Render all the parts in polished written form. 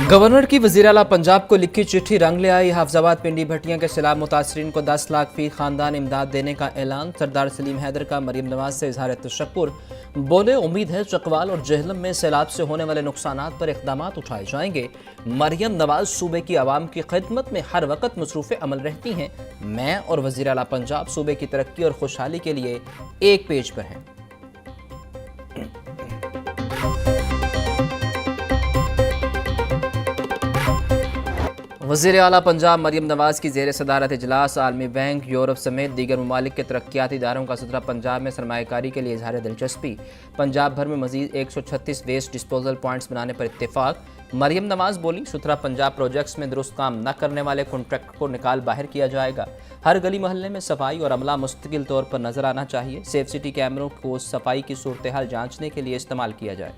Governor की वज़ीर आला पंजाब को लिखी चिट्ठी रंग ले आई। हाफजाबाद पिंडी भट्टियां के सैलाब मुतासरीन को 10 लाख फी खानदान इमदाद देने का ऐलान। सरदार सलीम हैदर का मरियम नवाज से इजहार तशक्कुर। बोले उम्मीद है चकवाल और जेहलम में सैलाब से होने वाले नुकसानात पर इक़दाम उठाए जाएंगे। मरियम नवाज सूबे की आवाम की खिदमत में हर वक्त मसरूफ़ अमल रहती हैं। मैं और वज़ीर आला पंजाब सूबे की तरक्की और खुशहाली के लिए एक पेज पर हैं। वज़ीर आला पंजाब मरियम नवाज की ज़ेर सदारत इजलास आलमी बैंक, यूरोप समेत दीगर ममालिक के तरक्याती इदारों का सदरा पंजाब में सरमायाकारी के लिए इजहार दिलचस्पी। पंजाब भर में मजीद 136 वेस्ट डिस्पोजल पॉइंट्स बनाने पर इत्तेफाक। मरियम नवाज बोली, सुथरा पंजाब प्रोजेक्ट्स में दुरुस्त काम न करने वाले कॉन्ट्रैक्टर को निकाल बाहर किया जाएगा। हर गली मोहल्ले में सफाई और अमला मुस्तकिल तौर पर नजर आना चाहिए। सेफ सिटी कैमरों को सफाई की सूरत हाल जाँचने के लिए इस्तेमाल किया जाए।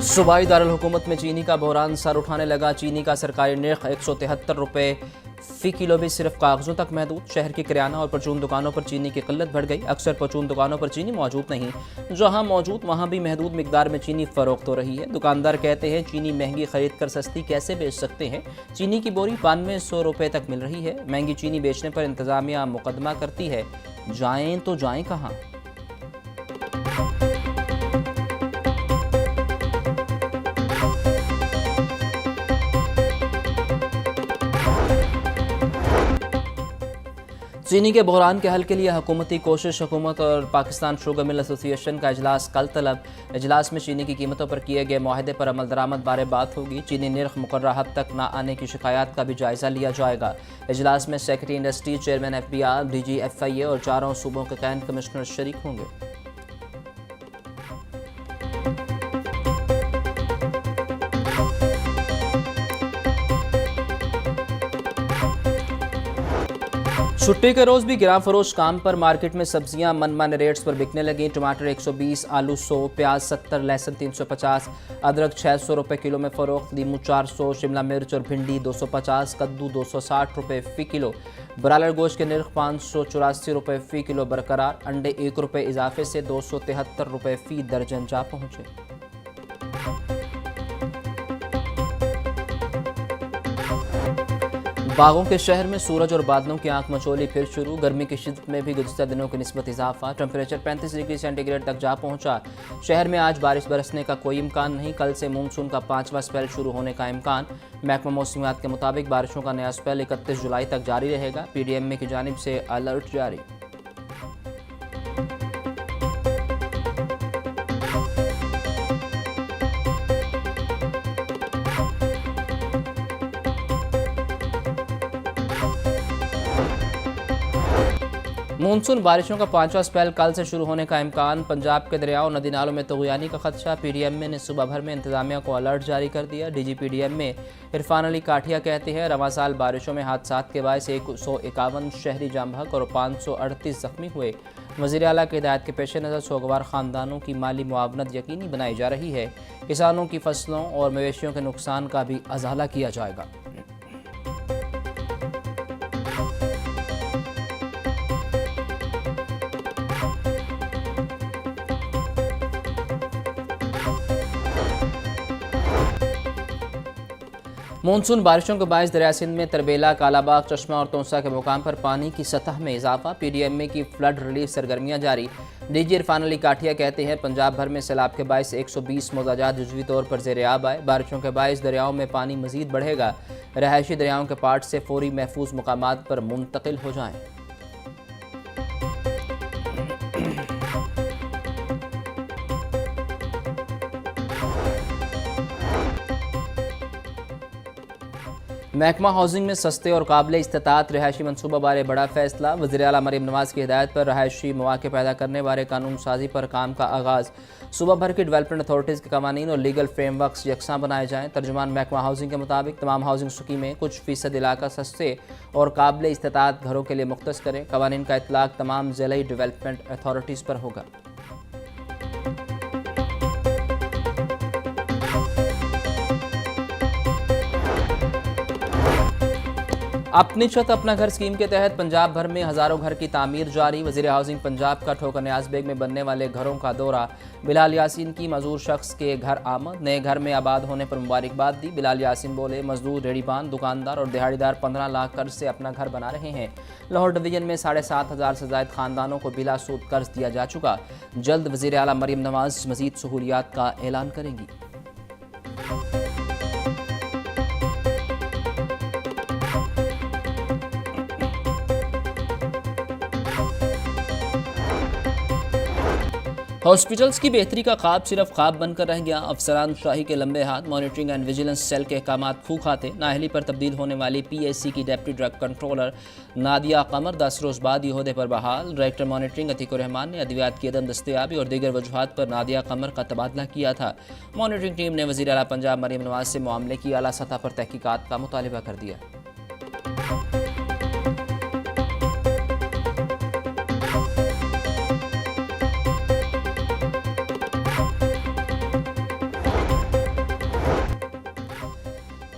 सूबाई दारुल हुकूमत में चीनी का बहरान सर उठाने लगा। चीनी का सरकारी निर्ख 173 रुपये फ़ी किलो भी सिर्फ कागजों तक महदूद। शहर की किराना और परचून दुकानों पर चीनी की किल्लत बढ़ गई। अक्सर परचून दुकानों पर चीनी मौजूद नहीं, जहां मौजूद वहां भी महदूद मिकदार में चीनी फरोख्त हो रही है। दुकानदार कहते हैं चीनी महंगी खरीद कर सस्ती कैसे बेच सकते हैं। चीनी की बोरी 9200 रुपये तक मिल रही है। महंगी चीनी बेचने पर इंतजामिया मुकदमा करती है, जाएं तो जाएं कहाँ। चीनी के बहरान के हल के लिए हुकूमती कोशिश। हुकूमत और पाकिस्तान शुगर मिल एसोसिएशन का इजलास कल तलब। इजलास में चीनी की कीमतों पर किए गए मुआहदे पर अमल दरामद बारे बात होगी। चीनी निर्ख मुकर्रर हद तक न आने की शिकायत का भी जायजा लिया जाएगा। इजलास में secretary industry, chairman FBR, DG FIA और 4 सूबों के कैंट कमिश्नर शरीक होंगे। छुट्टी के रोज़ भी गिरां फरोश काम पर। मार्केट में सब्जियां मनमाने रेट्स पर बिकने लगी। टमाटर 120, आलू 100, प्याज 70, लहसुन 350, अदरक 600 रुपये किलो में फ़रोख्त। लीमू 400, शिमला मिर्च और भिंडी 250, कद्दू 260 रुपये फ़ी किलो। ब्रायलर गोश्त के निर्ख 584 रुपये फ़ी किलो बरकरार। अंडे 1 रुपये इजाफे से 273 रुपये फ़ी दर्जन जा पहुँचे। बागों के शहर में सूरज और बादलों की आंख मचोली फिर शुरू। गर्मी की शिद्दत में भी गुज़िश्ता दिनों की निस्बत इजाफा। टेम्परेचर 35 डिग्री सेंटीग्रेड तक जा पहुंचा। शहर में आज बारिश बरसने का कोई इम्कान नहीं। कल से मानसून का 5वां स्पेल शुरू होने का इम्कान। महकमा मौसमियात के मुताबिक बारिशों का नया स्पेल 31 जुलाई तक जारी रहेगा। PDMA की जानिब से अलर्ट जारी। मानसून बारिशों का 5वां स्पेल कल से शुरू होने का इम्कान। पंजाब के दरियाओं नदी नालों में तग़यानी का खदशा। PDMA ने सुबह भर में इंतजामिया को अलर्ट जारी कर दिया। DG PDMA इरफान अली काठिया कहते हैं रवां साल बारिशों में हादसात के बायस 151 शहरी जाम बहक और 538 जख्मी हुए। वज़ीर आला की हिदायत के पेश नज़र सोगवार ख़ानदानों की माली मुआवनत यकीनी बनाई जा रही है। किसानों की फसलों और मवेशियों के नुकसान का भी अजाला किया जाएगा। मानसून बारिशों के बायस दरिया सिंध में तरबेला, कालाबाग, चश्मा और तोसा के मुकाम पर पानी की सतह में इजाफा। PDMA की फ्लड रिलीफ सरगर्मियाँ जारी। DG इरफान अली काठिया कहते हैं पंजाब भर में सैलाब के बायस 120 मौजाजात जुज़वी तौर पर ज़ेर-ए-आब आए। बारिशों के बायस दरियाओं में पानी मज़ीद बढ़ेगा। रहायशी दरियाओं के पार्ट से फौरी महफूज मुकामात पर मुंतकिल हो जाएँ। महकमा हाउसिंग में सस्ते और काबिल इस्तेताअत रहायशी मनसूबा बारे बड़ा फैसला। वज़ीर आला मरियम नवाज की हिदायत पर रहायशी मौके पैदा करने वाले कानून साजी पर काम का आगाज़। सूबा भर की डेवलपमेंट अथॉरिटीज़ के कवानीन और लीगल फ्रेमवर्क्स यकसां बनाए जाएँ। तर्जुमान महकमा हाउसिंग के मुताबिक तमाम हाउसिंग स्कीमें कुछ फ़ीसद इलाका सस्ते और काबिल इस्तेताअत घरों के लिए मुख्तस करें। कवानीन का इतलाक़ तमाम ज़िला डेवलपमेंट अथॉरिटीज़ पर होगा। अपनी छत अपना घर स्कीम के तहत पंजाब भर में हजारों घर की तामीर जारी। वजीर हाउसिंग पंजाब का ठोकर न्याज बेग में बनने वाले घरों का दौरा। बिलाल यासीन की मजदूर शख्स के घर आमद, नए घर में आबाद होने पर मुबारकबाद दी। बिलाल यासीन बोले, मजदूर, रेहड़ीपान, दुकानदार और दिहाड़ीदार 15 लाख कर्ज से अपना घर बना रहे हैं। लाहौर डिवीजन में 7,500 से ज्यादा खानदानों को बिला सूद कर्ज दिया जा चुका। जल्द वजीर आला मरीम नवाज मजीद सहूलियात का ऐलान करेंगी। हॉस्पिटल्स की बेहतरी का ख्वाब सिर्फ ख्वाब बनकर रह गया। अफसरान शाही के लंबे हाथ, मॉनिटरिंग एंड विजिलेंस सेल के अहकाम फूं खाते। नाअहली पर तब्दील होने वाली PSC की डेप्टी ड्रग कंट्रोलर नादिया कमर 10 रोज़ बाद ओहदे पर बहाल। डायरेक्टर मॉनिटरिंग अतीकुर रहमान ने अद्वियात की अदम दस्तयाबी और दीगर वजूहात पर नादिया कमर का तबादला किया था। मॉनिटरिंग टीम ने वज़ीर आला पंजाब मरीम नवाज से मामले की आला सतह पर तहकीकात का मुतालिबा कर दिया।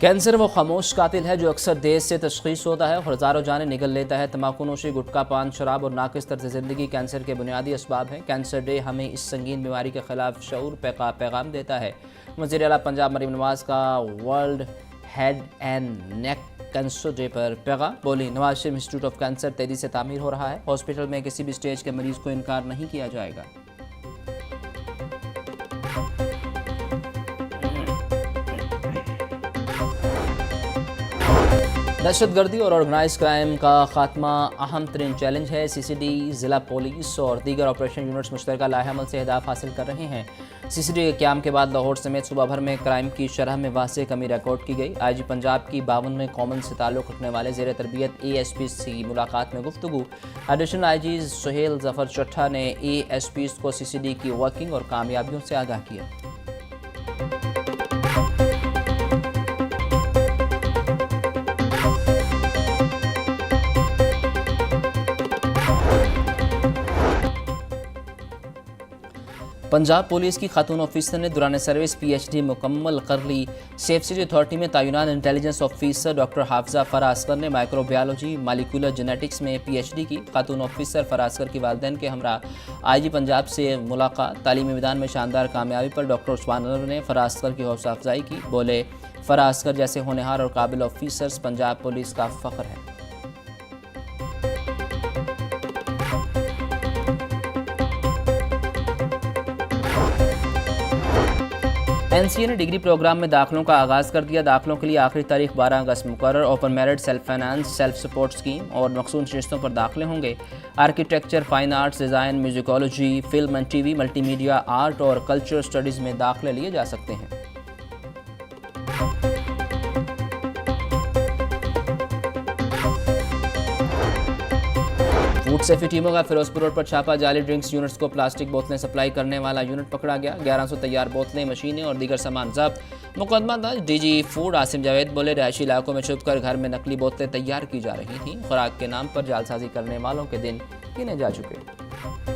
कैंसर वो खामोश कातिल है जो अक्सर देर से तशखीस होता है और हज़ारों जानें निगल लेता है। तंबाकू नोशी, गुटखा पान, शराब और नाकिस तर्ज ज़िंदगी कैंसर के बुनियादी असबाब हैं। कैंसर डे हमें इस संगीन बीमारी के खिलाफ शऊर पैगाम देता है। वज़ीर आला पंजाब मरीम नवाज का world head and neck cancer day पर पैगाम। बोली, Nawaz Sharif institute of cancer तेज़ी से तामीर हो रहा है। हॉस्पिटल में किसी भी स्टेज के मरीज़ को इनकार नहीं किया जाएगा। दहशतगर्दी और ऑर्गेनाइज क्राइम का खात्मा अहम तरीन चैलेंज है। CCD, ज़िला पुलिस और दीगर ऑपरेशन यूनिट्स मुश्तरका लाहेअमल से अहदाफ हासिल कर रहे हैं। CCD के क़याम के बाद लाहौर समेत सूबा भर में क्राइम की शरह में वाज़ेह कमी रिकॉर्ड की गई। IG पंजाब की 52वें कॉमन से ताल्लुक़ रखने वाले ज़ेर तरबियत ASPs की मुलाकात में गुफ्तगू। एडिशनल IG सुहेल ज़फ़र चट्ठा ने ASPs को CCD की वर्किंग और कामयाबियों से आगाह किया। पंजाब पुलिस की खातून ऑफिसर ने दौरान सर्विस PhD मुकम्मल कर ली। सेफ सिटी अथॉरिटी में तैनात इंटेलिजेंस ऑफिसर डॉक्टर हाफजा फरास्कर ने माइक्रोबायोलॉजी मालिकुलर जेनेटिक्स में PhD की। खातून ऑफिसर फरास्कर की वालिदैन के हमरा IG पंजाब से मुलाकात। तालीमी मैदान में शानदार कामयाबी पर डॉक्टर उस्मान अनवर ने फरास्कर की हौसला अफजाई की। बोले, फरास्कर जैसे होनहार और काबिल ऑफिसर्स पंजाब पुलिस का फ़ख्र है। NCA ने डिग्री प्रोग्राम में दाखिलों का आगाज़ कर दिया। दाखिलों के लिए आखिरी तारीख 12 अगस्त मुकर्रर। Open merit, self finance, self support scheme और मखसूस रिश्तों पर दाखिले होंगे। Architecture, fine arts, design, musicology, film and TV, multimedia, art और कल्चर स्टडीज़ में दाखिले लिए जा सकते हैं। फूड सेफ्टी टीमों का फिरोजपुर रोड पर छापा। जाली ड्रिंक्स यूनिट्स को प्लास्टिक बोतलें सप्लाई करने वाला यूनिट पकड़ा गया। 1100 तैयार बोतलें, मशीनें और दीगर सामान जब्त। मुकदमा दर्ज। DG फूड आसिम जावेद बोले, रहायशी इलाकों में छुपकर घर में नकली बोतलें तैयार की जा रही थीं। खुराक के नाम पर जालसाजी करने वालों के दिन गिने जा चुके।